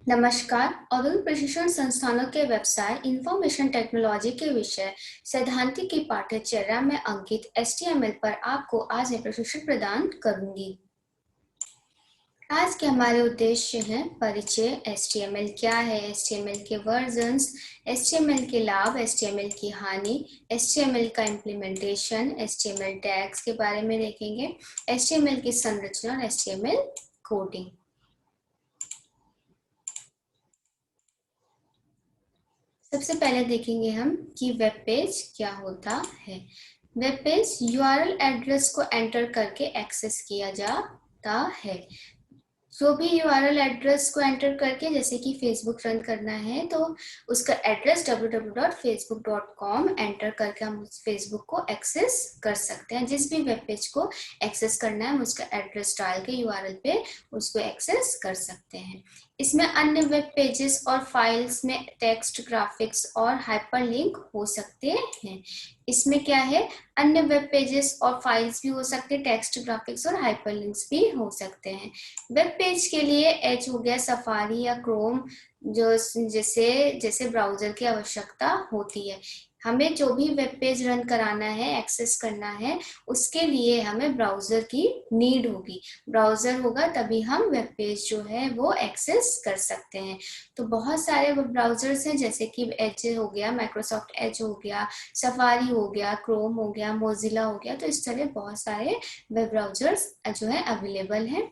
नमस्कार। औद्योगिक प्रशिक्षण संस्थानों के व्यवसाय इंफॉर्मेशन टेक्नोलॉजी के विषय सैद्धांतिक की पाठ्यचर्या में अंकित HTML पर आपको आज मैं प्रशिक्षण प्रदान करूंगी। आज के हमारे उद्देश्य हैं परिचय, HTML क्या है, HTML के वर्जन्स, HTML के लाभ, HTML की हानि, HTML का इम्प्लीमेंटेशन, HTML टैग्स के बारे में देखेंगे, HTML की संरचना और HTML कोडिंग। सबसे पहले देखेंगे हम कि वेब पेज क्या होता है। वेब पेज URL एड्रेस को एंटर करके एक्सेस किया जाता है। जो भी URL एड्रेस को एंटर करके, जैसे कि फेसबुक रन करना है तो उसका एड्रेस www.facebook.com एंटर करके हम उस फेसबुक को एक्सेस कर सकते हैं। जिस भी वेब पेज को एक्सेस करना है हम उसका एड्रेस डाल के URL पे उसको एक्सेस कर सकते हैं। इसमें अन्य वेब पेजेस और फाइल्स में टेक्स्ट, ग्राफिक्स और हाइपरलिंक हो सकते हैं। इसमें क्या है, अन्य वेब पेजेस और फाइल्स भी हो सकते हैं, टेक्स्ट, ग्राफिक्स और हाइपरलिंक्स भी हो सकते हैं। वेब पेज के लिए एज हो गया, सफारी या क्रोम, जो जैसे जैसे ब्राउजर की आवश्यकता होती है। हमें जो भी वेब पेज रन कराना है, एक्सेस करना है, उसके लिए हमें ब्राउजर की नीड होगी। ब्राउजर होगा तभी हम वेब पेज जो है वो एक्सेस कर सकते हैं। तो बहुत सारे वेब ब्राउजर्स हैं, जैसे कि एज हो गया, माइक्रोसॉफ्ट एज हो गया, सफारी हो गया, क्रोम हो गया, मोजिला हो गया। तो इस तरह बहुत सारे वेब ब्राउजर्स जो है अवेलेबल हैं।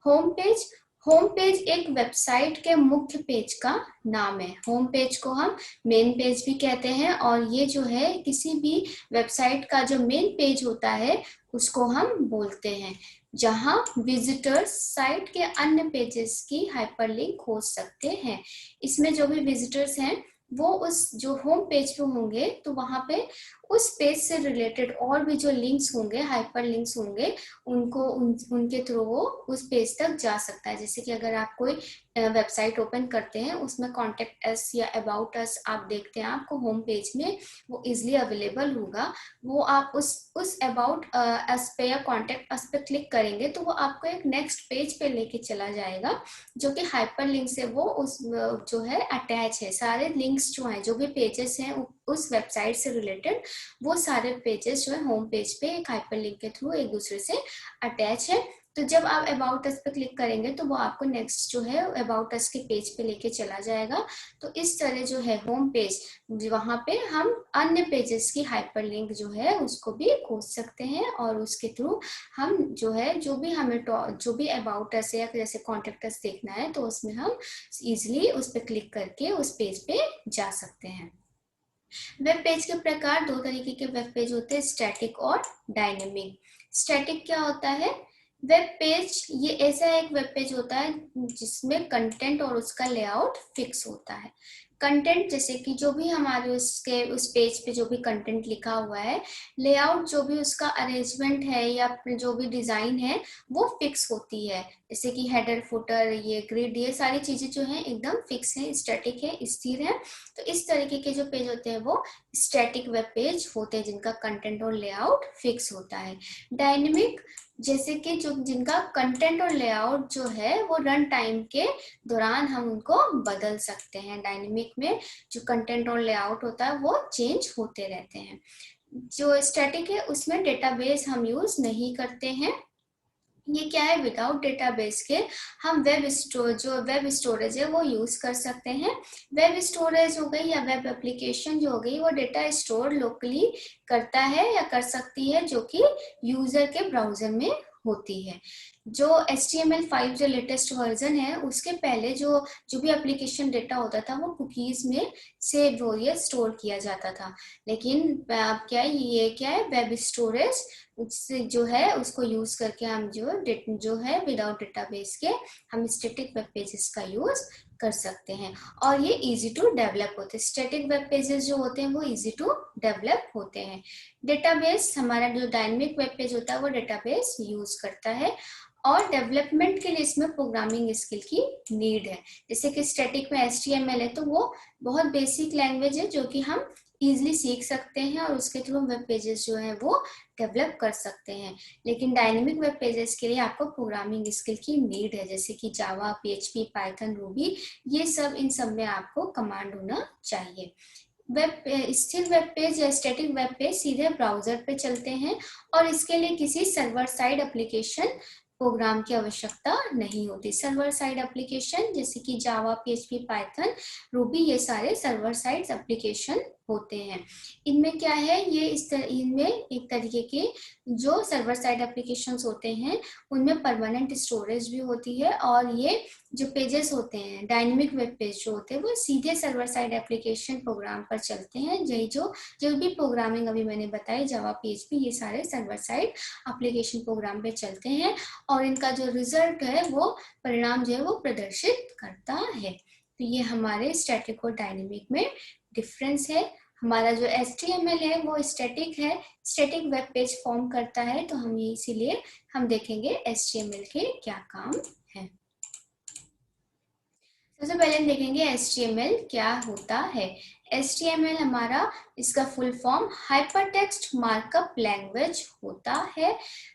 होम पेज, होम पेज एक वेबसाइट के मुख्य पेज का नाम है। होम पेज को हम मेन पेज भी कहते हैं, और ये जो है किसी भी वेबसाइट का जो मेन पेज होता है उसको हम बोलते हैं, जहां विजिटर्स साइट के अन्य पेजेस की हाइपरलिंक हो सकते हैं। इसमें जो भी विजिटर्स हैं वो उस जो होम पेज पे होंगे तो वहां पे उस पेज से रिलेटेड और भी जो लिंक्स होंगे, हाइपर लिंक्स होंगे, उनके थ्रू वो उस पेज तक जा सकता है। जैसे कि अगर आप कोई वेबसाइट ओपन करते हैं, उसमें कॉन्टेक्ट अस या अबाउट अस आप देखते हैं, आपको होम पेज में वो इजिली अवेलेबल होगा। वो आप उस अबाउट अस पे या कॉन्टेक्ट अस पे क्लिक करेंगे तो वो आपको एक नेक्स्ट पेज पे लेके चला जाएगा, जो कि हाइपर लिंक से वो उस जो है अटैच है। सारे लिंक्स जो हैं, जो भी पेजेस हैं उस वेबसाइट से रिलेटेड, वो सारे पेजेस जो है होम पेज पे एक हाइपरलिंक के थ्रू एक दूसरे से अटैच है। तो जब आप अबाउट अस पे क्लिक करेंगे तो वो आपको नेक्स्ट जो है अबाउट अस के पेज पे लेके चला जाएगा। तो इस तरह जो है होम पेज, वहां पे हम अन्य पेजेस की हाइपरलिंक जो है उसको भी खोज सकते हैं, और उसके थ्रू हम जो है जो भी हमें जो भी अबाउट अस या जैसे कॉन्टेक्ट अस देखना है तो उसमें हम इजिली उस पर क्लिक करके उस पेज पे जा सकते हैं। वेब पेज के प्रकार, दो तरीके के वेब पेज होते हैं, स्टैटिक और डायनेमिक। स्टैटिक क्या होता है? वेब पेज ये ऐसा एक वेब पेज होता है जिसमें कंटेंट और उसका लेआउट फिक्स होता है। कंटेंट जैसे कि जो भी हमारे उसके उस पेज पे जो भी कंटेंट लिखा हुआ है, लेआउट जो भी उसका अरेंजमेंट है या जो भी डिजाइन है वो फिक्स होती है। जैसे कि हेडर, फुटर, ये ग्रिड, ये सारी चीजें जो है एकदम फिक्स है, स्टैटिक है, स्थिर है। तो इस तरीके के जो पेज होते हैं वो स्टैटिक वेब पेज होते हैं, जिनका कंटेंट और लेआउट फिक्स होता है। डायनेमिक, जैसे कि जो जिनका कंटेंट और लेआउट जो है वो रन टाइम के दौरान हम उनको बदल सकते हैं। डायनेमिक में जो कंटेंट और लेआउट होता है वो चेंज होते रहते हैं। जो स्टैटिक है उसमें डेटाबेस हम यूज नहीं करते हैं। ये क्या है, विदाउट डेटाबेस के हम वेब स्टोरेज है वो यूज कर सकते हैं। वेब स्टोरेज हो गई या वेब एप्लीकेशन जो हो गई, वो डेटा स्टोर लोकली करता है या कर सकती है, जो कि यूजर के ब्राउजर में होती है। जो HTML5 जो लेटेस्ट वर्जन है उसके पहले जो जो भी एप्लीकेशन डेटा होता था वो कुकीज में सेव हो या स्टोर किया जाता था। लेकिन अब क्या है, ये क्या है, वेब स्टोरेज उससे जो है उसको यूज करके हम जो है विदाउट डेटाबेस के हम स्टैटिक वेब पेजेस का यूज कर सकते हैं, और ये इजी टू डेवलप होते हैं। स्टैटिक वेब पेजेस जो होते हैं वो इजी टू डेवलप होते हैं। डेटाबेस, हमारा जो डायनेमिक वेब पेज होता है वो डेटाबेस यूज करता है। और डेवलपमेंट के लिए इसमें प्रोग्रामिंग स्किल की नीड है। जैसे कि स्टैटिक में HTML है तो वो बहुत बेसिक लैंग्वेज है जो कि हम इजीली सीख सकते हैं और उसके थ्रू वेब पेजेस जो है वो डेवलप कर सकते हैं। लेकिन डायनेमिक वेब पेजेस के लिए आपको प्रोग्रामिंग स्किल की नीड है, जैसे कि जावा, PHP, पाइथन, रूबी, ये सब, इन सब में आपको कमांड होना चाहिए। स्थिर वेब पेज या स्टैटिक वेब पेज सीधे ब्राउजर पे चलते हैं और इसके लिए किसी सर्वर साइड एप्लीकेशन प्रोग्राम की आवश्यकता नहीं होती। सर्वर साइड एप्लीकेशन जैसे कि जावा, PHP, पाइथन, रूबी, ये सारे सर्वर साइड एप्लीकेशन होते हैं। इनमें क्या है, ये इनमें एक तरीके के जो सर्वर साइड एप्लीकेशंस होते हैं उनमें परमानेंट स्टोरेज भी होती है और ये जो पेजेस होते हैं, डायनेमिक वेब पेज जो होते हैं, वो सीधे सर्वर साइड एप्लीकेशन प्रोग्राम पर चलते हैं। यही जो भी प्रोग्रामिंग अभी मैंने बताई, जावा, PHP, ये सारे सर्वर साइड एप्लीकेशन प्रोग्राम पे चलते हैं और इनका जो रिजल्ट है, वो परिणाम जो है वो प्रदर्शित करता है। तो ये हमारे स्टैटिक और डायनेमिक में डिफरेंस है। हमारा जो HTML है वो स्टैटिक है, स्टैटिक वेब पेज फॉर्म करता है, तो हम ये इसीलिए हम देखेंगे HTML के क्या काम है। सबसे पहले हम देखेंगे HTML क्या होता है। HTML हमारा, इसका full form hypertext markup language होता है।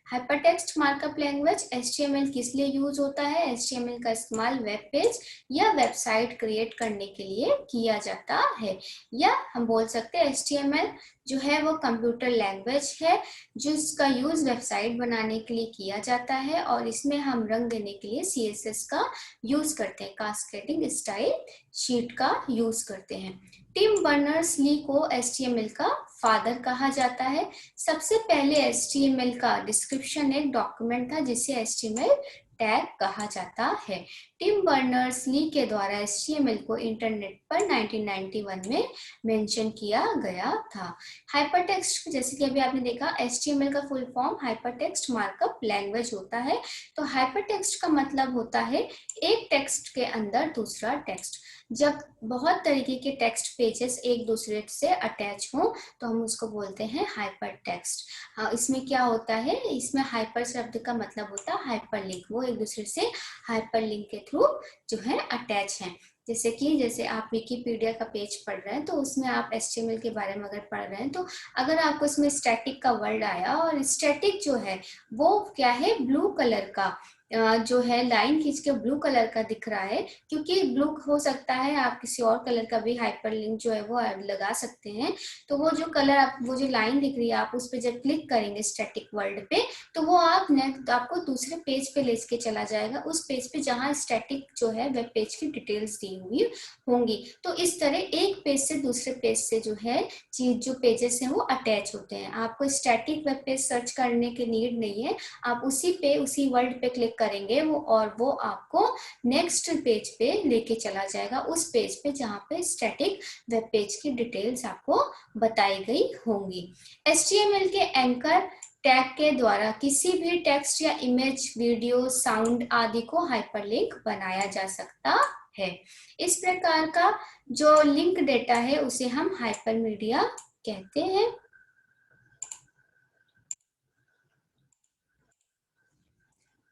हाइपरटेक्स्ट मार्कअप लैंग्वेज HTML किस लिए यूज होता है? HTML का इस्तेमाल वेब पेज या वेबसाइट क्रिएट करने के लिए किया जाता है। या हम बोल सकते हैं HTML जो है वो कंप्यूटर लैंग्वेज है जिसका यूज वेबसाइट बनाने के लिए किया जाता है और इसमें हम रंग देने के लिए CSS का यूज करते हैं, कास्केडिंग स्टाइल शीट का यूज करते हैं। टिम बर्नर्स-ली को HTML का फादर कहा जाता है। सबसे पहले HTML का डिस्क्रिप्शन एक डॉक्यूमेंट था जिसे HTML टैग कहा जाता है। टिम बर्नर्स-ली के द्वारा HTML को इंटरनेट पर 1991 में मेंशन किया गया था। हाइपरटेक्स्ट, जैसे कि अभी आपने देखा, HTML का full form hypertext markup language होता है। तो हाइपरटेक्स्ट का मतलब होता है एक टेक्स्ट के अंदर दूसरा टेक्स्ट। जब बहुत तरीके के टेक्स्ट पेजेस एक दूसरे से अटैच हों तो हम उसको बोलते हैं हाइपरटेक्स्ट। इसमें क्या होता है, इसमें हाइपर शब्द का मतलब होता है हाइपरलिंक, वो एक दूसरे से हाइपरलिंक के थ्रू जो है अटैच हैं। जैसे आप विकिपीडिया का पेज पढ़ रहे हैं तो उसमें आप HTML के बारे में अगर पढ़ रहे हैं तो अगर आपको इसमें स्टैटिक का वर्ड आया और स्टैटिक जो है वो क्या है, ब्लू कलर का जो है लाइन खींच के ब्लू कलर का दिख रहा है, क्योंकि ब्लू हो सकता है आप किसी और कलर का भी हाइपरलिंक जो है वो लगा सकते हैं। तो वो जो कलर आप, वो जो लाइन दिख रही है, आप उस पर जब क्लिक करेंगे स्टैटिक वर्ड पे तो वो आपको दूसरे पेज पे लेके चला जाएगा, उस पेज पे जहाँ स्टैटिक जो है वेब पेज की डिटेल्स दी हुई होंगी। तो इस तरह एक पेज से दूसरे पेज से जो है चीज, जो पेजेस हैं वो अटैच होते हैं। आपको स्टैटिक वेब पेज सर्च करने की नीड नहीं है, आप उसी वर्ड पे क्लिक करेंगे वो आपको नेक्स्ट पेज पे लेके चला जाएगा, उस पेज पे जहाँ पे स्टैटिक वेब पेज की डिटेल्स आपको बताई गई होंगी। HTML के एंकर टैग के द्वारा किसी भी टेक्स्ट या इमेज, वीडियो, साउंड आदि को हाइपरलिंक बनाया जा सकता है। इस प्रकार का जो लिंक डेटा है उसे हम हाइपरमीडिया कहते हैं।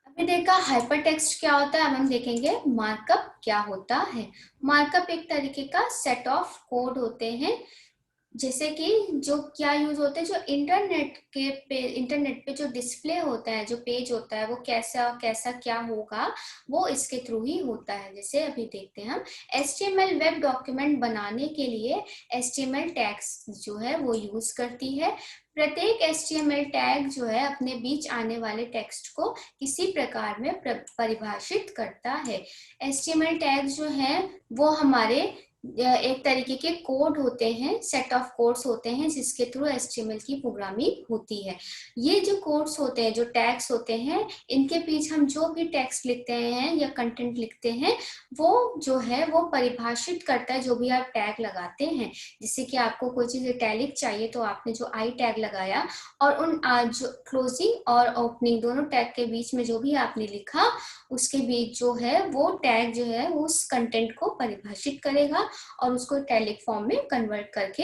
अभी देखा हाइपरटेक्स्ट क्या होता है, अब हम देखेंगे मार्कअप क्या होता है। मार्कअप एक तरीके का सेट ऑफ कोड होते हैं, जैसे कि जो क्या यूज होते हैं, जो इंटरनेट पे जो डिस्प्ले होता है, जो पेज होता है, वो कैसा कैसा क्या होगा, वो इसके थ्रू ही होता है। जैसे अभी देखते हैं हम HTML वेब डॉक्यूमेंट बनाने के लिए HTML टैग्स जो है वो यूज करती है। प्रत्येक HTML टैग जो है अपने बीच आने वाले टेक्स्ट को किसी प्रकार में परिभाषित करता है। HTML टैग जो है वो हमारे एक तरीके के कोड होते हैं, सेट ऑफ कोड्स होते हैं जिसके थ्रू HTML की प्रोग्रामिंग होती है। ये जो कोड्स होते हैं, जो टैग्स होते हैं, इनके बीच हम जो भी टेक्स्ट लिखते हैं या कंटेंट लिखते हैं वो जो है वो परिभाषित करता है जो भी आप टैग लगाते हैं। जैसे कि आपको कोई चीज इटैलिक चाहिए तो आपने जो आई टैग लगाया और उन जो क्लोजिंग और ओपनिंग दोनों टैग के बीच में जो भी आपने लिखा उसके बीच जो है वो टैग जो है उस कंटेंट को परिभाषित करेगा और उसको इटैलिक फॉर्म में कन्वर्ट करके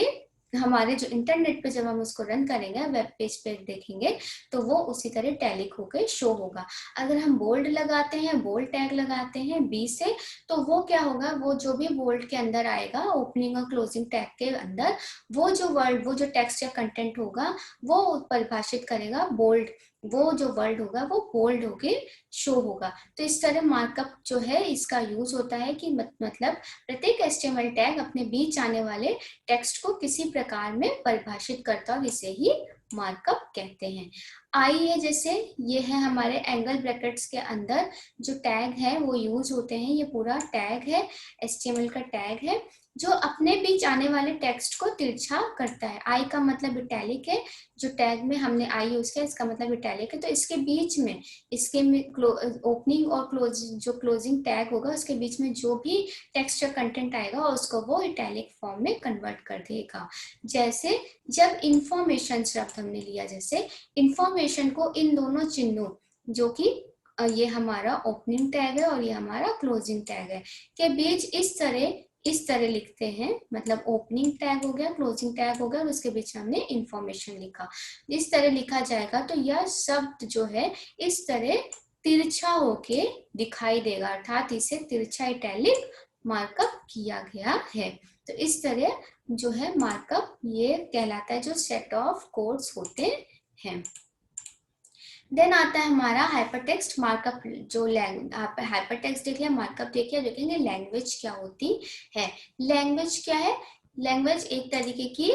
हमारे जो इंटरनेट पे जब हम उसको रन करेंगे, वेब पेज पे देखेंगे, तो वो उसी तरह टैलिक होकर शो होगा। अगर हम बोल्ड लगाते हैं, बोल्ड टैग लगाते हैं बी से, तो वो क्या होगा, वो जो भी बोल्ड के अंदर आएगा, ओपनिंग और क्लोजिंग टैग के अंदर, वो जो वर्ड, वो जो टेक्स्ट या कंटेंट होगा, वो परिभाषित करेगा बोल्ड, वो जो वर्ड होगा वो बोल्ड होके शो होगा। तो इस तरह मार्कअप जो है इसका यूज होता है कि मतलब प्रत्येक HTML टैग अपने बीच आने वाले टेक्स्ट को किसी प्रकार में परिभाषित करता है, इसे ही मार्कअप कहते हैं। आई है जैसे, ये है हमारे एंगल ब्रैकेट्स के अंदर जो टैग है वो यूज होते हैं। ये पूरा टैग है, HTML का टैग है जो अपने बीच आने वाले टेक्स्ट को तिरछा करता है। आई का मतलब इटैलिक है, जो टैग में हमने आई यूज किया इसका मतलब इटैलिक है, तो इसके बीच में, इसके ओपनिंग और जो क्लोजिंग टैग होगा उसके बीच में जो भी टेक्स्ट या कंटेंट आएगा उसको वो इटैलिक फॉर्म में कन्वर्ट कर देगा। जैसे जब इंफॉर्मेशन शब्द हमने लिया, जैसे इंफॉर्मेशन को इन दोनों चिन्हों, जो कि ये हमारा ओपनिंग टैग है और ये हमारा क्लोजिंग टैग है, के बीच इस तरह लिखते हैं, मतलब ओपनिंग टैग हो गया, क्लोजिंग टैग हो गया और उसके बीच हमने इंफॉर्मेशन लिखा। इस तरह लिखा जाएगा तो यह शब्द जो है इस तरह तिरछा होके दिखाई देगा, अर्थात इसे तिरछा इटैलिक मार्कअप किया गया है। तो इस तरह जो है मार्कअप ये कहलाता है, जो सेट ऑफ कोड्स होते हैं। देन आता है हमारा हाइपरटेक्स्ट मार्कअप। जो हाइपरटेक्स्ट देख लिया, मार्कअप देख लिया, देखेंगे लैंग्वेज क्या होती है। लैंग्वेज क्या है? लैंग्वेज एक तरीके की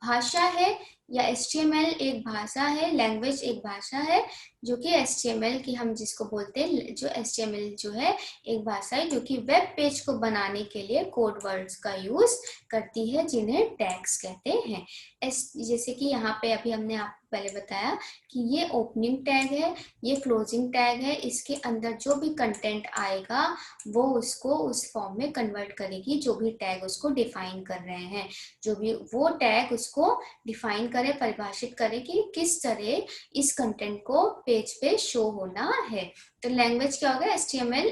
भाषा है, या HTML एक भाषा है, लैंग्वेज एक भाषा है, जो कि HTML की हम जिसको बोलते हैं, जो HTML जो है एक भाषा है जो कि वेब पेज को बनाने के लिए कोड वर्ड्स का यूज करती है, जिन्हें टैग्स कहते हैं। जैसे कि यहाँ पे अभी हमने आपको पहले बताया कि ये ओपनिंग टैग है, ये क्लोजिंग टैग है, इसके अंदर जो भी कंटेंट आएगा वो उसको उस फॉर्म में कन्वर्ट करेगी, जो भी टैग उसको डिफाइन कर रहे हैं, जो भी वो टैग उसको डिफाइन करे, परिभाषित करे कि किस तरह इस कंटेंट को पेज पे शो होना है। तो लैंग्वेज क्या होगा? HTML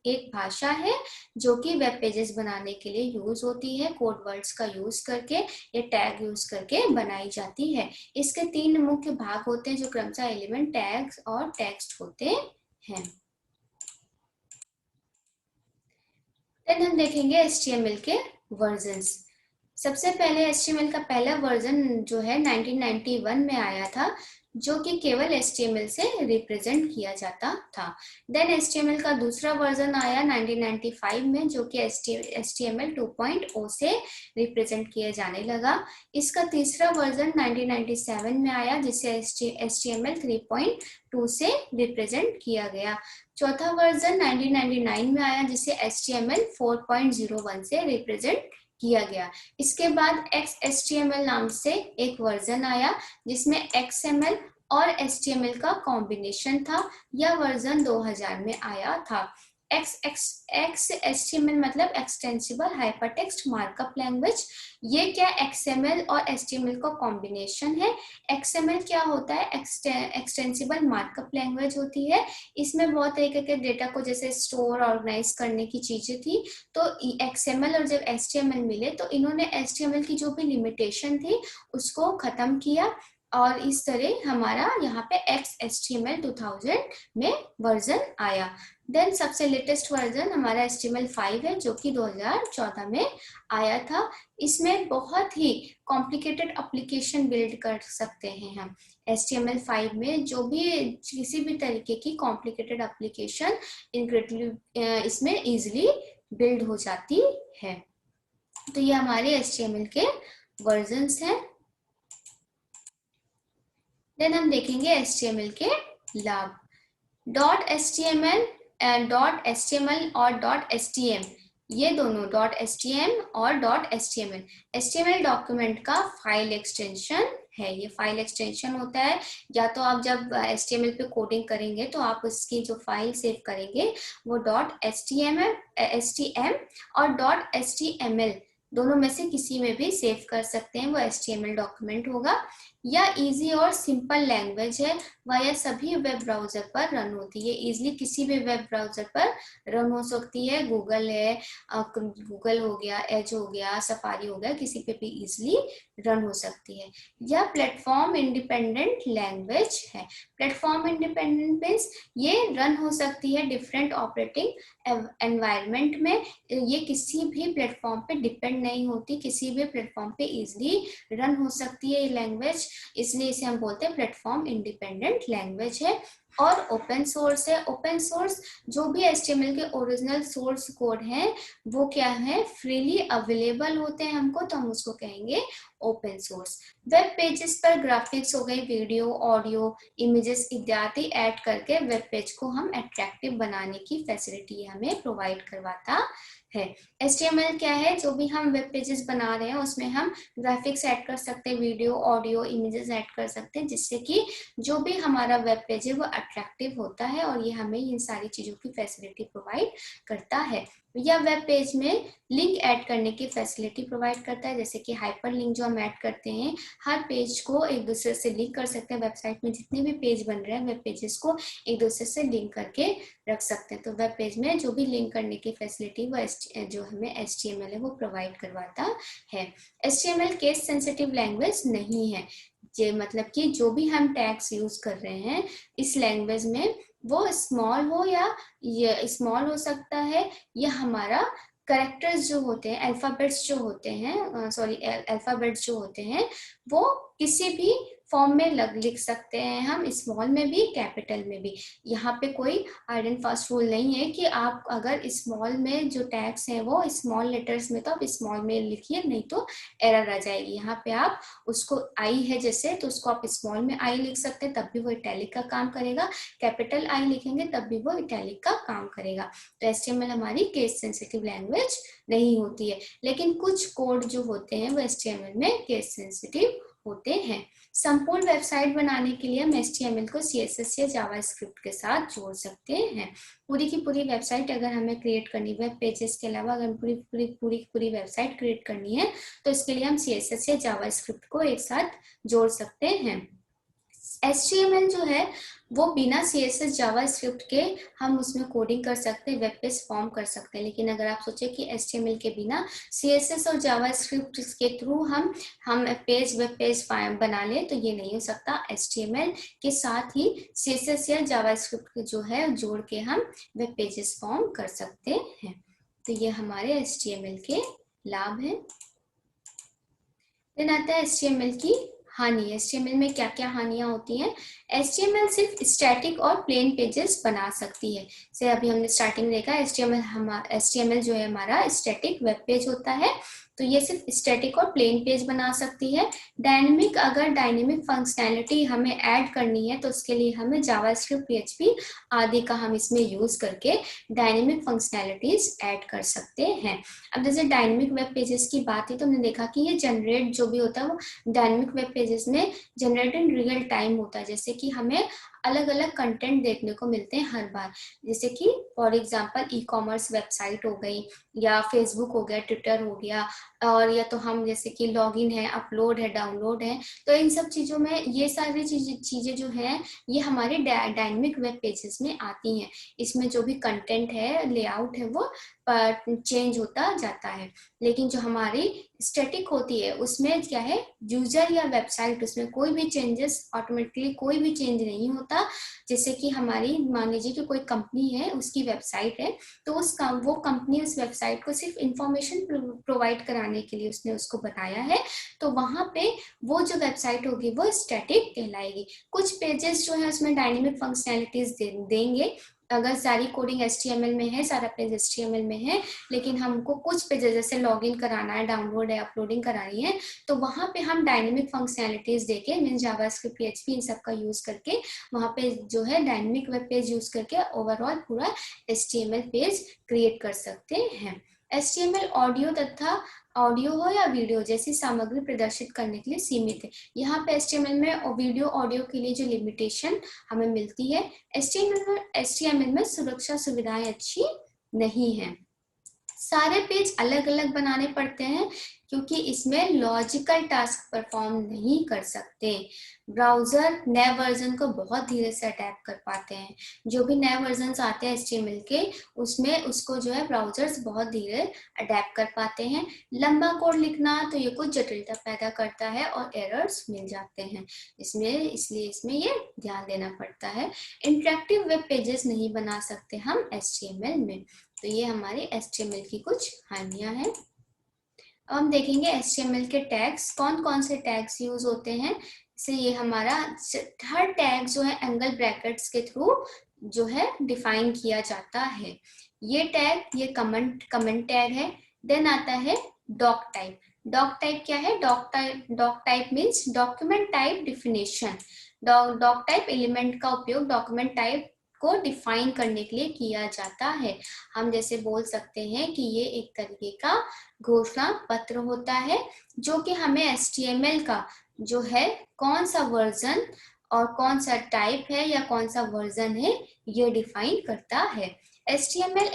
एक भाषा है जो कि वेब पेजेस बनाने के लिए यूज होती है, कोड वर्ड्स का यूज करके, ये टैग यूज करके बनाई जाती है। इसके 3 मुख्य भाग होते हैं जो क्रमशः एलिमेंट, टैग्स और टेक्स्ट होते हैं। देन हम देखेंगे HTML के वर्जन्स। सबसे पहले HTML का पहला वर्जन जो है 1991 में आया था, जो कि केवल HTML से रिप्रेजेंट किया जाता था। देन HTML का दूसरा वर्जन आया 1995 में, जो कि HTML 2.0 से रिप्रेजेंट किया जाने लगा। इसका तीसरा वर्जन 1997 में आया, जिसे HTML 3.2 से रिप्रेजेंट किया गया। चौथा वर्जन 1999 में आया, जिसे HTML 4.01 से रिप्रेजेंट किया गया। इसके बाद XHTML नाम से एक वर्जन आया, जिसमें XML और HTML का कॉम्बिनेशन था। यह वर्जन 2000 में आया था। XHTML मतलब एक्सटेंसिबल हाइपरटेक्स्ट मार्कअप लैंग्वेज। ये क्या XML और HTML का कॉम्बिनेशन है। XML क्या होता है? एक्सटेंसिबल मार्कअप लैंग्वेज होती है। इसमें बहुत तरीके के डेटा को जैसे स्टोर ऑर्गेनाइज करने की चीजें थी। तो XML और जब HTML मिले तो इन्होंने HTML की जो भी लिमिटेशन थी उसको खत्म किया, और इस तरह हमारा यहाँ पे XHTML 2000 में वर्जन आया। देन सबसे लेटेस्ट वर्जन हमारा HTML5 है, जो कि 2014 में आया था। इसमें बहुत ही कॉम्प्लिकेटेड एप्लीकेशन बिल्ड कर सकते हैं हम। HTML5 में जो भी किसी भी तरीके की कॉम्प्लिकेटेड एप्लीकेशन इसमें इजिली बिल्ड हो जाती है। तो ये हमारे HTML के वर्जन्स हैं। देन हम देखेंगे HTML के लाभ। .html .html और .htm, ये दोनों .htm और .html HTML डॉक्यूमेंट का फाइल एक्सटेंशन है। ये फाइल एक्सटेंशन होता है, या तो आप जब HTML पे कोडिंग करेंगे तो आप उसकी जो फाइल सेव करेंगे वो .htm और .html दोनों में से किसी में भी सेव कर सकते हैं, वो HTML डॉक्यूमेंट होगा। या इजी और सिंपल लैंग्वेज है, वह यह सभी वेब ब्राउजर पर रन होती है। इजीली किसी भी वेब ब्राउजर पर रन हो सकती है। गूगल है, गूगल हो गया, एज हो गया, सफारी हो गया, किसी पे भी इजीली रन हो सकती है। यह प्लेटफॉर्म इंडिपेंडेंट लैंग्वेज है। प्लेटफॉर्म इंडिपेंडेंट मीन्स ये रन हो सकती है डिफरेंट ऑपरेटिंग एनवायरनमेंट में। ये किसी भी प्लेटफॉर्म पे डिपेंड नहीं होती, किसी भी प्लेटफॉर्म पे इजीली रन हो सकती है ये लैंग्वेज, इसलिए इसे हम बोलते हैं प्लेटफॉर्म इंडिपेंडेंट लैंग्वेज है। और ओपन सोर्स है। ओपन सोर्स जो भी HTML के ओरिजिनल सोर्स कोड हैं वो क्या है, फ्रीली अवेलेबल होते हैं हमको, तो हम उसको कहेंगे ओपन सोर्स। वेब पेजेस पर ग्राफिक्स हो गई, वीडियो, ऑडियो, इमेजेस इत्यादि ऐड करके वेब पेज को हम अट्रैक्टिव बनाने की फैसिलिटी हमें प्रोवाइड करवाता है। HTML क्या है, जो भी हम वेब पेजेस बना रहे हैं उसमें हम ग्राफिक्स ऐड कर सकते हैं, वीडियो, ऑडियो, इमेजेस ऐड कर सकते हैं, जिससे कि जो भी हमारा वेब पेज है वो अट्रैक्टिव होता है और ये हमें इन सारी चीजों की फैसिलिटी प्रोवाइड करता है। या वेब पेज में लिंक ऐड करने की फैसिलिटी प्रोवाइड करता है, जैसे कि हाइपर लिंक जो हम ऐड करते हैं, हर पेज को एक दूसरे से लिंक कर सकते हैं। वेबसाइट में जितने भी पेज बन रहे हैं वेब पेजेस को एक दूसरे से लिंक करके रख सकते हैं। तो वेब पेज में जो भी लिंक करने की फैसिलिटी वो जो हमें HTML है वो प्रोवाइड करवाता है। HTML केस सेंसिटिव लैंग्वेज नहीं है। ये मतलब कि जो भी हम टैग्स यूज कर रहे हैं इस लैंग्वेज में, वो स्मॉल हो या ये स्मॉल हो सकता है, या हमारा करेक्टर्स जो होते हैं, अल्फाबेट्स जो होते हैं, अल्फाबेट्स जो होते हैं वो किसी भी फॉर्म में लिख सकते हैं हम, स्मॉल में भी कैपिटल में भी। यहाँ पे कोई हार्ड एंड फास्ट रूल नहीं है कि आप अगर स्मॉल में जो टैग्स हैं वो स्मॉल लेटर्स में तो आप स्मॉल में लिखिए, नहीं तो एरर आ जाएगी। यहाँ पे आप उसको आई है जैसे, तो उसको आप स्मॉल में आई लिख सकते हैं, तब भी वो इटैलिक का काम करेगा। कैपिटल आई लिखेंगे तब भी वो इटैलिक का काम करेगा। तो HTML हमारी केस सेंसिटिव लैंग्वेज नहीं होती है, लेकिन कुछ कोड जो होते हैं वो HTML में केस सेंसिटिव होते हैं। संपूर्ण वेबसाइट बनाने के लिए हम HTML को CSS या जावास्क्रिप्ट के साथ जोड़ सकते हैं। पूरी की पूरी वेबसाइट अगर हमें क्रिएट करनी, वेब पेजेस के अलावा अगर पूरी पूरी पूरी पूरी वेबसाइट क्रिएट करनी है तो इसके लिए हम CSS या जावास्क्रिप्ट को एक साथ जोड़ सकते हैं। HTML जो है वो बिना CSS जावास्क्रिप्ट के हम उसमें कोडिंग कर सकते हैं, वेब पेज फॉर्म कर सकते हैं। लेकिन अगर आप सोचें कि HTML के बिना CSS और जावास्क्रिप्ट के थ्रू हम वेब पेज बना लें, तो ये नहीं हो सकता। HTML के साथ ही CSS या जावास्क्रिप्ट जो है जोड़ के हम वेब पेजेस फॉर्म कर सकते हैं। तो ये हमारे HTML के लाभ हैं। देन आता है HTML की हानि। HTML में क्या क्या हानियां होती हैं। HTML सिर्फ स्टैटिक और प्लेन पेजेस बना सकती है। जैसे अभी हमने स्टार्टिंग देखा, HTML जो है हमारा स्टैटिक वेब पेज होता है, तो ये सिर्फ स्टैटिक और प्लेन पेज बना सकती है। अगर डायनेमिक फंक्शनैलिटी हमें ऐड करनी है तो उसके लिए हमें जावास्क्रिप्ट, PHP आदि का हम इसमें यूज करके डायनेमिक फंक्शनैलिटीज ऐड कर सकते हैं। अब जैसे डायनेमिक वेब पेजेस की बात है तो हमने देखा कि ये जनरेट जो भी होता है वो डायनेमिक वेब पेजेस में जनरेट इन रियल टाइम होता है, जैसे कि हमें अलग अलग कंटेंट देखने को मिलते हैं हर बार। जैसे कि फॉर एग्जांपल ई-कॉमर्स वेबसाइट हो गई, या फेसबुक हो गया, ट्विटर हो गया, और या तो हम जैसे कि लॉगिन है, अपलोड है, डाउनलोड है, तो इन सब चीज़ों में ये सारी चीज़ें जो हैं ये हमारे डायनेमिक वेब पेजेस में आती हैं। इसमें जो भी कंटेंट है, लेआउट है, वो चेंज होता जाता है। लेकिन जो हमारी स्टैटिक होती है उसमें क्या है, यूजर या वेबसाइट, उसमें कोई भी चेंजेस, ऑटोमेटिकली कोई भी चेंज नहीं होता। जैसे कि हमारी मान लीजिए कि कोई कंपनी है, उसकी वेबसाइट है, तो वो कंपनी उस वेबसाइट को सिर्फ इंफॉर्मेशन प्रोवाइड कराने के लिए उसने उसको बनाया है, तो वहां पे वो जो वेबसाइट होगी वो स्टैटिक कहलाएगी। कुछ पेजेस जो है उसमें डायनेमिक फंक्शनैलिटीज देंगे। अगर सारी कोडिंग HTML में है, सारा पेज HTML में है, लेकिन हमको कुछ पेजेस जैसे लॉगिन कराना है, डाउनलोड है, अपलोडिंग करानी है, तो वहां पे हम डायनेमिक फंक्शनैलिटीज देके मीन जावास्क्रिप्ट, PHP इन सब का यूज करके वहां पे जो है डायनेमिक वेब पेज यूज करके ओवरऑल पूरा HTML पेज क्रिएट कर सकते हैं। HTML ऑडियो हो या वीडियो जैसी सामग्री प्रदर्शित करने के लिए सीमित है। यहाँ पे HTML में वीडियो, ऑडियो के लिए जो लिमिटेशन हमें मिलती है, HTML में सुरक्षा सुविधाएं अच्छी नहीं है। सारे पेज अलग अलग बनाने पड़ते हैं, क्योंकि इसमें लॉजिकल टास्क परफॉर्म नहीं कर सकते। ब्राउजर नए वर्जन को बहुत धीरे से अडेप्ट कर पाते हैं। जो भी नए वर्जन आते हैं HTML के, उसमें उसको जो है ब्राउजर्स बहुत धीरे अडेप्ट कर पाते हैं। लंबा कोड लिखना तो ये कुछ जटिलता पैदा करता है और एरर्स मिल जाते हैं इसलिए इसमें ये ध्यान देना पड़ता है। इंटरेक्टिव वेब पेजेस नहीं बना सकते हम HTML में। तो ये हमारे HTML की कुछ हानियां हैं। अब हम देखेंगे HTML के टैग्स, कौन कौन से टैग्स यूज होते हैं। जैसे ये हमारा हर टैग जो है एंगल ब्रैकेट्स के थ्रू जो है डिफाइन किया जाता है। ये टैग ये कमेंट टैग है। देन आता है डॉक टाइप। डॉक टाइप क्या है? Doc type means document type definition. Doc type element का उपयोग डॉक्यूमेंट टाइप को डिफाइन करने के लिए किया जाता है। हम जैसे बोल सकते हैं कि ये एक तरीके का घोषणा पत्र होता है जो कि हमें HTML का जो है कौन सा वर्जन और कौन सा टाइप है या कौन सा वर्जन है ये डिफाइन करता है। HTML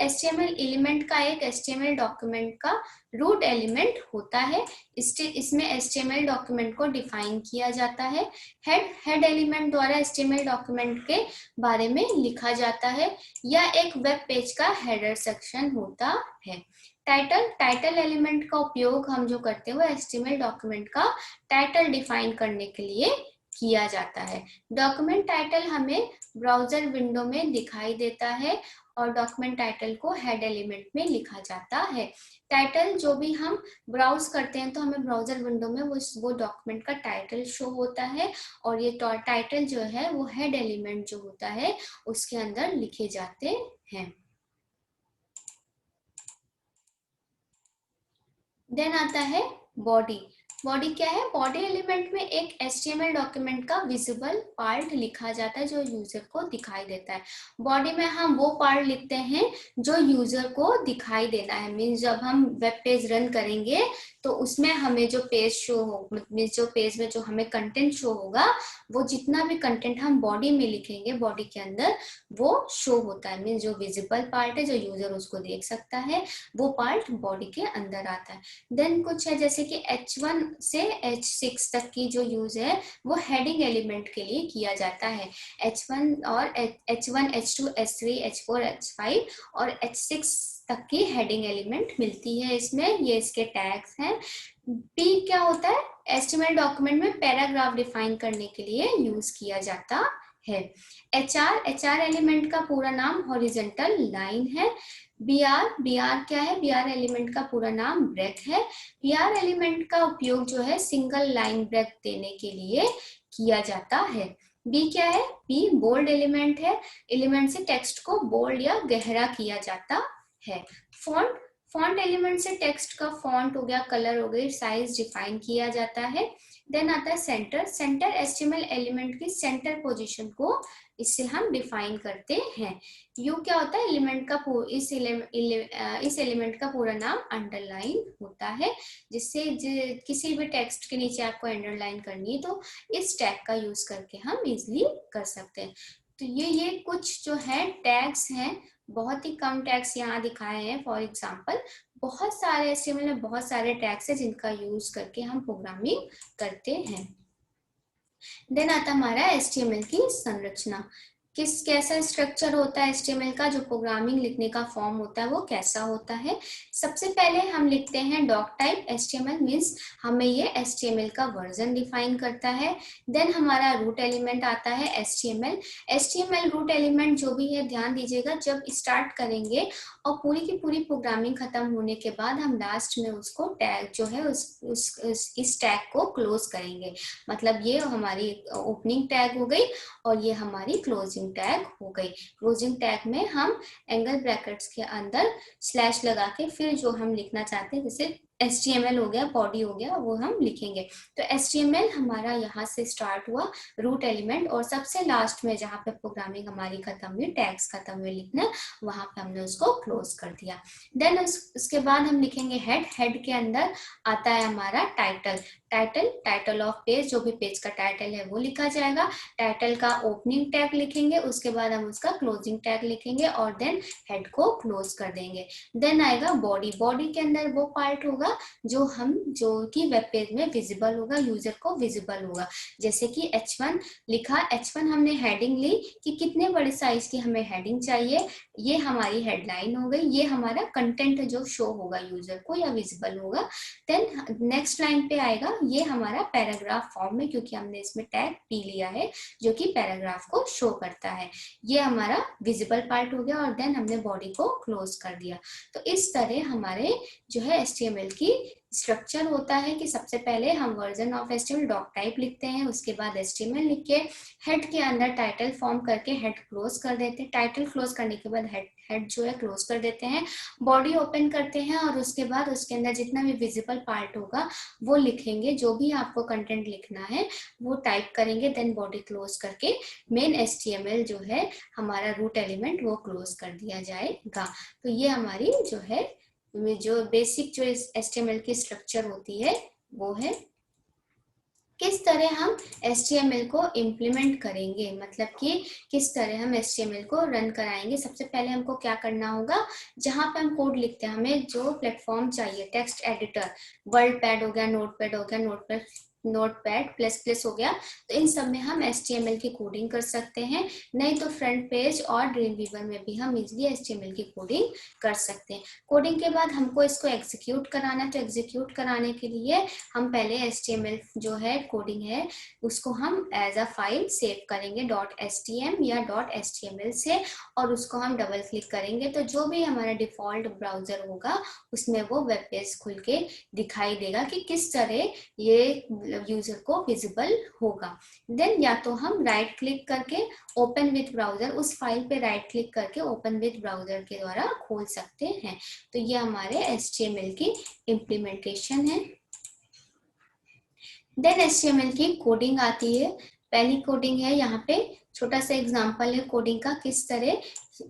एलिमेंट का एक HTML डॉक्यूमेंट का रूट एलिमेंट होता है। इसमें HTML डॉक्यूमेंट को डिफाइन किया जाता है। हेड एलिमेंट द्वारा HTML डॉक्यूमेंट के बारे में लिखा जाता है या एक वेब पेज का हेडर सेक्शन होता है। टाइटल एलिमेंट का उपयोग हम जो करते हैं वो HTML डॉक्यूमेंट का टाइटल डिफाइन करने के लिए किया जाता है। डॉक्यूमेंट टाइटल हमें ब्राउजर विंडो में दिखाई देता है और डॉक्यूमेंट टाइटल को हेड एलिमेंट में लिखा जाता है। टाइटल जो भी हम ब्राउज करते हैं तो हमें ब्राउजर विंडो में वो डॉक्यूमेंट का टाइटल शो होता है और ये टाइटल जो है वो हेड एलिमेंट जो होता है उसके अंदर लिखे जाते हैं। देन आता है बॉडी। बॉडी क्या है? बॉडी एलिमेंट में एक HTML डॉक्यूमेंट का विजिबल पार्ट लिखा जाता है जो यूजर को दिखाई देता है। बॉडी में हम वो पार्ट लिखते हैं जो यूजर को दिखाई देना है। मीन्स जब हम वेब पेज रन करेंगे तो उसमें हमें जो पेज शो हो, मीन्स जो पेज में जो हमें कंटेंट शो होगा वो जितना भी कंटेंट हम बॉडी में लिखेंगे बॉडी के अंदर वो शो होता है। मीन्स जो विजिबल पार्ट है जो यूजर उसको देख सकता है वो पार्ट बॉडी के अंदर आता है। देन कुछ है जैसे कि H1 से H6 तक की जो यूज है वो हेडिंग एलिमेंट के लिए किया जाता है। H1 और H1, H2, H3, H4, H5 और H6 तक की हेडिंग एलिमेंट मिलती है इसमें। ये इसके टैग्स हैं। P क्या होता है? HTML डॉक्यूमेंट में पैराग्राफ डिफाइन करने के लिए यूज किया जाता है। HR एलिमेंट का पूरा नाम हॉरिजॉन्टल लाइन है। BR क्या है? BR एलिमेंट का पूरा नाम ब्रेक है। BR एलिमेंट का उपयोग जो है सिंगल लाइन ब्रेक देने के लिए किया जाता है। B क्या है? B बोल्ड एलिमेंट है। एलिमेंट से टेक्स्ट को बोल्ड या गहरा किया जाता है। फॉन्ट एलिमेंट से टेक्स्ट का फॉन्ट हो गया, कलर हो गई, साइज डिफाइन किया जाता है। देन आता है सेंटर HTML एलिमेंट की सेंटर पोजीशन को इससे हम डिफाइन करते हैं। यू क्या होता है? एलिमेंट का इस एलिमेंट का पूरा नाम अंडरलाइन होता है। जिससे किसी भी टेक्स्ट के नीचे आपको अंडरलाइन करनी है तो इस टैग का यूज करके हम इजिली कर सकते हैं। तो ये कुछ जो है टैग्स हैं। बहुत ही कम टैग्स यहाँ दिखाए हैं। फॉर एग्जाम्पल बहुत सारे HTML में बहुत सारे टैग्स है जिनका यूज करके हम प्रोग्रामिंग करते हैं। देन आता हमारा HTML की संरचना। कैसा स्ट्रक्चर होता है HTML का? जो प्रोग्रामिंग लिखने का फॉर्म होता है वो कैसा होता है? सबसे पहले हम लिखते हैं डॉक टाइप HTML मीन्स हमें ये HTML का वर्जन डिफाइन करता है। देन हमारा रूट एलिमेंट आता है HTML रूट एलिमेंट जो भी है ध्यान दीजिएगा जब स्टार्ट करेंगे और पूरी की पूरी प्रोग्रामिंग खत्म होने के बाद हम लास्ट में उसको टैग जो है इस टैग को क्लोज करेंगे। मतलब ये हमारी ओपनिंग टैग हो गई और ये हमारी क्लोजिंग टैग हो गई। क्लोजिंग टैग में हम एंगल ब्रैकेट्स के अंदर स्लैश लगा के फिर जो हम लिखना चाहते हैं जैसे HTML हो गया, बॉडी हो गया, वो हम लिखेंगे। तो HTML हमारा यहाँ से स्टार्ट हुआ रूट एलिमेंट और सबसे लास्ट में जहाँ पे प्रोग्रामिंग हमारी खत्म हुई, टैग्स खत्म हुए लिखना, वहां पे हमने उसको क्लोज कर दिया। देन उसके बाद हम लिखेंगे हेड के अंदर आता है हमारा टाइटल ऑफ पेज। जो भी पेज का टाइटल है वो लिखा जाएगा। टाइटल का ओपनिंग टैग लिखेंगे, उसके बाद हम उसका क्लोजिंग टैग लिखेंगे और देन हेड को क्लोज कर देंगे। देन आएगा बॉडी के अंदर वो पार्ट होगा जो कि वेब पेज में विजिबल होगा, यूजर को विजिबल होगा। जैसे कि H1 लिखा, H1 हमने हेडिंग ली कि कितने बड़े साइज की हमें हेडिंग चाहिए, ये हमारी हेडलाइन हो गई, ये हमारा कंटेंट जो शो होगा यूजर को या विजिबल होगा। देन नेक्स्ट लाइन पे आएगा, ये हमारा पैराग्राफ फॉर्म में, क्योंकि हमने इसमें टैग P लिया है जो कि पैराग्राफ को शो करता है। ये हमारा विजिबल पार्ट हो गया और देन हमने बॉडी को क्लोज कर दिया। तो इस तरह हमारे जो है HTML की स्ट्रक्चर होता है कि सबसे पहले हम version of HTML doc type लिखते हैं, उसके बाद HTML लिख के हेड के अंदर टाइटल फॉर्म करके हेड क्लोज कर देते हैं, टाइटल क्लोज करने के बाद हेड जो है क्लोज कर देते हैं, बॉडी ओपन करते हैं और उसके बाद उसके अंदर जितना भी विजिबल पार्ट होगा वो लिखेंगे, जो भी आपको कंटेंट लिखना है वो टाइप करेंगे, देन बॉडी क्लोज करके मेन HTML जो है हमारा रूट एलिमेंट वो क्लोज कर दिया जाएगा। तो ये हमारी जो है जो बेसिक जो HTML की स्ट्रक्चर होती है वो है। किस तरह हम HTML को इम्प्लीमेंट करेंगे, मतलब कि किस तरह हम HTML को रन कराएंगे। सबसे पहले हमको क्या करना होगा, जहां पे हम कोड लिखते हैं, हमें जो प्लेटफॉर्म चाहिए, टेक्स्ट एडिटर, WordPad हो गया, नोटपैड हो गया, नोटपैड प्लस प्लस हो गया, तो इन सब में हम HTML की कोडिंग कर सकते हैं। नहीं तो फ्रंट पेज और ड्रीमवीवर में भी हम इजीली HTML की कोडिंग कर सकते हैं। कोडिंग के बाद हमको इसको एग्जीक्यूट कराना है, तो एग्जीक्यूट कराने के लिए हम पहले HTML जो है कोडिंग है उसको हम एज अ फाइल सेव करेंगे .stm या .html से, और उसको हम डबल क्लिक करेंगे तो जो भी हमारा डिफॉल्ट ब्राउजर होगा उसमें वो वेब पेज खुल के दिखाई देगा कि किस तरह ये यूजर को विजिबल होगा। देन या तो हम राइट क्लिक करके ओपन विथ ब्राउजर, उस फाइल पे राइट क्लिक करके ओपन विथ ब्राउजर के द्वारा खोल सकते हैं। तो ये हमारे HTML की इम्प्लीमेंटेशन है। देन HTML की कोडिंग आती है। पहली कोडिंग है, यहाँ पे छोटा सा एग्जांपल है कोडिंग का, किस तरह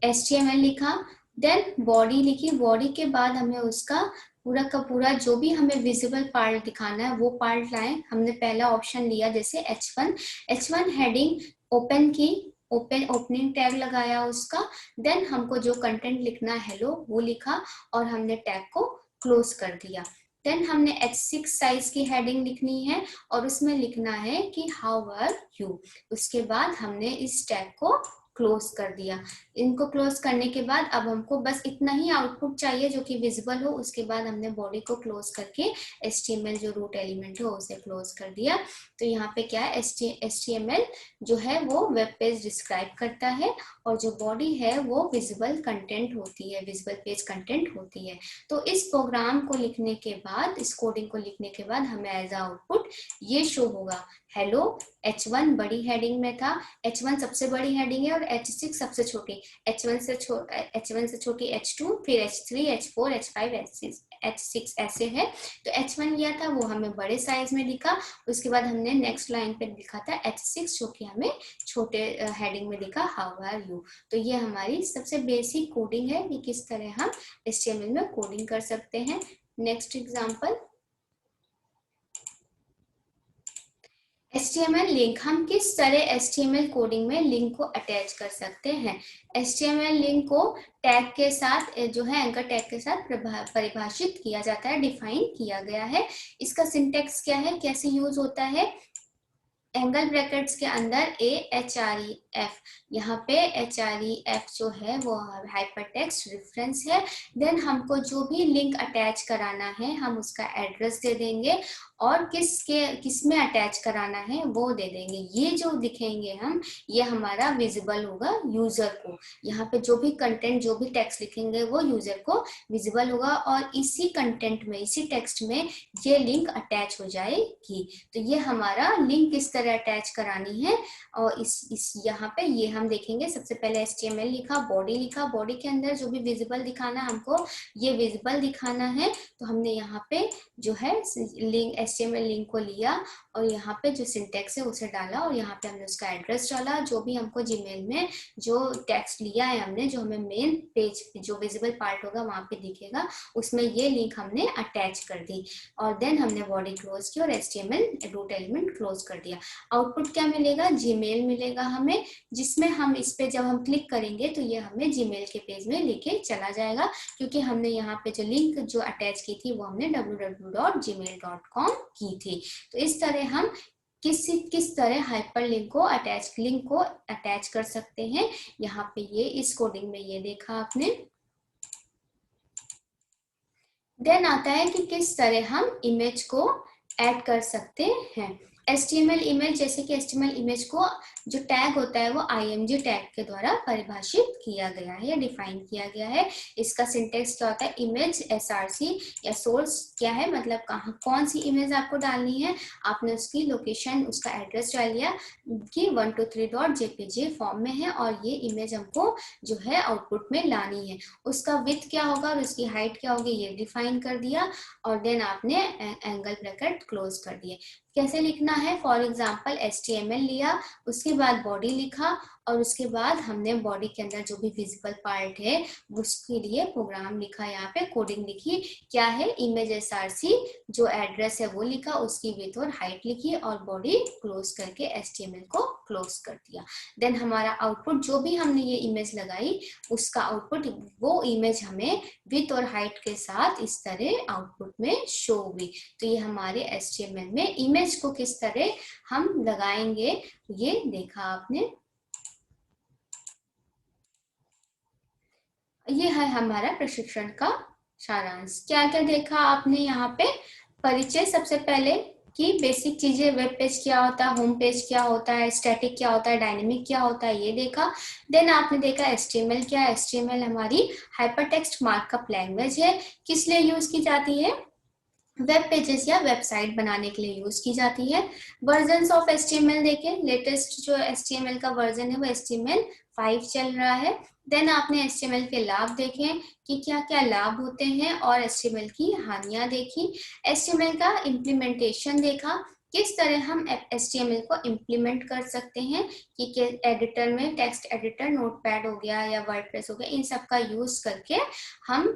HTML लिखा, देन बॉडी लिखी, बॉडी के बाद हमें उसका पूरा का पूरा जो भी हमें विजिबल पार्ट दिखाना है वो पार्ट लाएं। हमने पहला ऑप्शन लिया जैसे H1 हेडिंग ओपन की, ओपनिंग टैग लगाया उसका, देन हमको जो कंटेंट लिखना है हेलो वो लिखा और हमने टैग को क्लोज कर दिया। देन हमने H6 साइज की हेडिंग लिखनी है और उसमें लिखना है कि हाउ आर यू। उसके बाद हमने इस टैग को क्लोज कर दिया। इनको क्लोज करने के बाद अब हमको बस इतना ही आउटपुट चाहिए जो कि विजिबल हो। उसके बाद हमने बॉडी को क्लोज करके HTML जो रूट एलिमेंट है उसे क्लोज कर दिया। तो यहाँ पे क्या है, HTML जो है वो वेब पेज डिस्क्राइब करता है और जो बॉडी है वो विजिबल कंटेंट होती है, विजिबल पेज कंटेंट होती है। तो इस प्रोग्राम को लिखने के बाद, इस कोडिंग को लिखने के बाद हमें एज आउटपुट ये शो होगा, हेलो H1 बड़ी हेडिंग में था, H1 सबसे बड़ी हेडिंग है और H6 सबसे छोटी, H1 से छोटी H2, फिर H3, H4, H5, H6 ऐसे है। तो H1 लिया था वो हमें बड़े साइज में दिखा, उसके बाद हमने नेक्स्ट लाइन पे लिखा था H6 जो कि हमें छोटे हेडिंग में दिखा, हाउ आर यू। तो ये हमारी सबसे बेसिक कोडिंग है कि किस तरह हम HTML में कोडिंग कर सकते हैं। नेक्स्ट एग्जांपल, HTML लिंक, हम किस तरह HTML कोडिंग में लिंक को अटैच कर सकते हैं। HTML लिंक को टैग के साथ जो है एंकर टैग के साथ परिभाषित किया जाता है, डिफाइन किया गया है। इसका सिंटेक्स क्या है, कैसे यूज होता है, एंगल ब्रैकेट्स के अंदर AHREF, यहाँ पे HREF जो है वो हाइपरटेक्स्ट रेफरेंस है। देन हमको जो भी लिंक अटैच कराना है हम उसका एड्रेस दे देंगे और किस में अटैच कराना है वो दे देंगे। ये जो दिखेंगे हम, ये हमारा विजिबल होगा यूजर को। यहाँ पे जो भी कंटेंट, जो भी टेक्स्ट लिखेंगे वो यूजर को विजिबल होगा और इसी कंटेंट में, इसी टेक्स्ट में ये लिंक अटैच हो जाएगी। तो ये हमारा लिंक किस तरह अटैच करानी है और इस यहाँ पे ये हम देखेंगे। सबसे पहले HTML लिखा, बॉडी लिखा, बॉडी के अंदर जो भी विजिबल दिखाना हमको ये विजिबल दिखाना है। तो हमने यहाँ पे जो है लिंक, HTML लिंक को लिया और यहाँ पे जो सिंटेक्स है उसे डाला और यहाँ पे हमने उसका एड्रेस डाला। जो भी हमको जीमेल में जो टेक्स्ट लिया है हमने, जो हमें मेन पेज जो विजिबल पार्ट होगा वहां पे दिखेगा, उसमें ये लिंक हमने अटैच कर दी और देन हमने बॉडी क्लोज की और HTML रूट एलिमेंट क्लोज कर दिया। आउटपुट क्या मिलेगा, जीमेल मिलेगा हमें, जिसमें हम इस पे जब हम क्लिक करेंगे तो ये हमें जीमेल के पेज में लेके चला जाएगा, क्योंकि हमने यहाँ पे जो लिंक जो अटैच की थी वो हमने www.gmail.com की थी। तो इस तरह हम किस तरह हाइपर लिंक को अटैच कर सकते हैं। यहाँ पे ये इस कोडिंग में ये देखा आपने। देन आता है कि किस तरह हम इमेज को ऐड कर सकते हैं। HTML इमेज, जैसे कि HTML इमेज को जो टैग होता है वो IMG टैग के द्वारा परिभाषित किया गया है या डिफाइन किया गया है। इसका सिंटेक्स क्या होता है, इमेज SRC या सोर्स क्या है, मतलब कहाँ कौन सी इमेज आपको डालनी है, आपने उसकी लोकेशन उसका एड्रेस डाल दिया कि 123.jpg फॉर्म में है और ये इमेज हमको जो है आउटपुट में लानी है। उसका विड्थ क्या होगा और उसकी हाइट क्या होगी ये डिफाइन कर दिया, और देन आपने एंगल ब्रैकेट क्लोज कर दिए। कैसे लिखना है, फॉर एग्जाम्पल HTML लिया, उसके बाद बॉडी लिखा, और उसके बाद हमने बॉडी के अंदर जो भी विजिबल पार्ट है उसके लिए प्रोग्राम लिखा, यहाँ पे कोडिंग लिखी, क्या है इमेज SRC जो एड्रेस है वो लिखा, उसकी विड्थ और हाइट लिखी और बॉडी क्लोज करके HTML को क्लोज कर दिया। देन हमारा आउटपुट जो भी हमने ये इमेज लगाई उसका आउटपुट, वो इमेज हमें विड्थ और हाइट के साथ इस तरह आउटपुट में शो हुई। तो ये हमारे HTML में इमेज को किस तरह हम लगाएंगे ये देखा आपने। ये है हमारा प्रशिक्षण का सारांश। क्या क्या देखा आपने यहाँ पे, परिचय सबसे पहले कि बेसिक चीजें, वेब पेज क्या होता है, होम पेज क्या होता है, स्टैटिक क्या होता है, डायनेमिक क्या होता है, ये देखा। देन आपने देखा HTML क्या है। HTML हमारी हाइपरटेक्स्ट मार्कअप लैंग्वेज है, किस लिए यूज की जाती है, वेब पेजेस या वेबसाइट बनाने के लिए यूज की जाती है। वर्जन्स ऑफ HTML देखें, लेटेस्ट जो HTML का वर्जन है वो HTML 5 चल रहा है। देन आपने HTML के लाभ देखे कि क्या क्या लाभ होते हैं और HTML की हानियां देखी। HTML का इम्प्लीमेंटेशन देखा, किस तरह हम HTML को इम्प्लीमेंट कर सकते हैं कि एडिटर में, टेक्स्ट एडिटर, नोटपैड हो गया या वर्डप्रेस हो गया, इन सब का यूज करके हम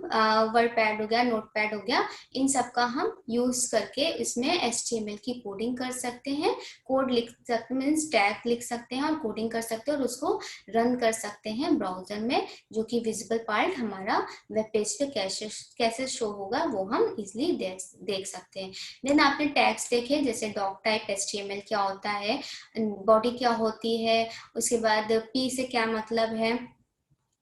वर्डपैड हो गया, नोटपैड हो गया, इन सब का हम यूज करके इसमें HTML की कोडिंग कर सकते हैं। कोड लिख सकते मीन्स टैग लिख सकते हैं और कोडिंग कर सकते हैं और उसको रन कर सकते हैं ब्राउजर में, जो कि विजिबल पार्ट हमारा वेब पेज पे कैसे शो होगा वो हम इजिली देख सकते हैं। देन आपने टैग्स देखे, जैसे डॉक टाइप HTML क्या होता है, बॉडी क्या होती है, उसके बाद P से क्या मतलब है,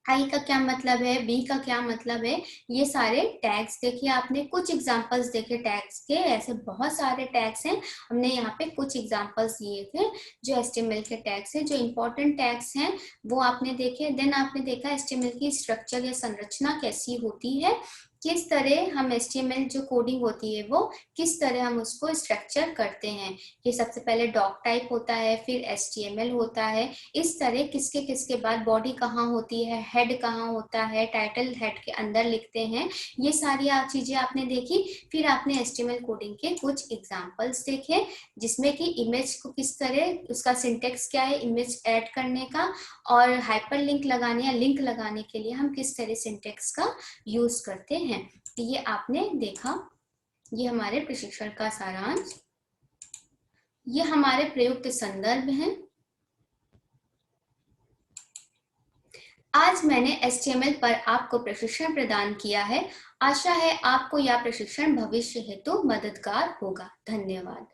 आई का क्या मतलब है, बी का क्या मतलब है, ये सारे टैग्स देखिए आपने। कुछ एग्जांपल्स देखे टैग्स के, ऐसे बहुत सारे टैग्स हैं, हमने यहाँ पे कुछ एग्जांपल्स दिए थे जो HTML के टैग्स हैं, जो इंपॉर्टेंट टैग्स हैं वो आपने देखे। देन आपने देखा HTML की स्ट्रक्चर या संरचना कैसी होती है, किस तरह हम HTML जो कोडिंग होती है वो किस तरह हम उसको स्ट्रक्चर करते हैं, कि सबसे पहले डॉक टाइप होता है, फिर HTML होता है, इस तरह किसके बाद बॉडी कहाँ होती है, हेड कहाँ होता है, टाइटल हेड के अंदर लिखते हैं, ये सारी चीजें आपने देखी। फिर आपने HTML कोडिंग के कुछ एग्जांपल्स देखे, जिसमें कि इमेज को किस तरह, उसका सिंटेक्स क्या है इमेज ऐड करने का, और हाइपर लिंक लगाने या लिंक लगाने के लिए हम किस तरह सिंटेक्स का यूज करते हैं। तो ये आपने देखा, ये हमारे प्रशिक्षण का सारांश, ये हमारे प्रयुक्त संदर्भ हैं। आज मैंने HTML पर आपको प्रशिक्षण प्रदान किया है। आशा है आपको यह प्रशिक्षण भविष्य हेतु मददगार होगा। धन्यवाद।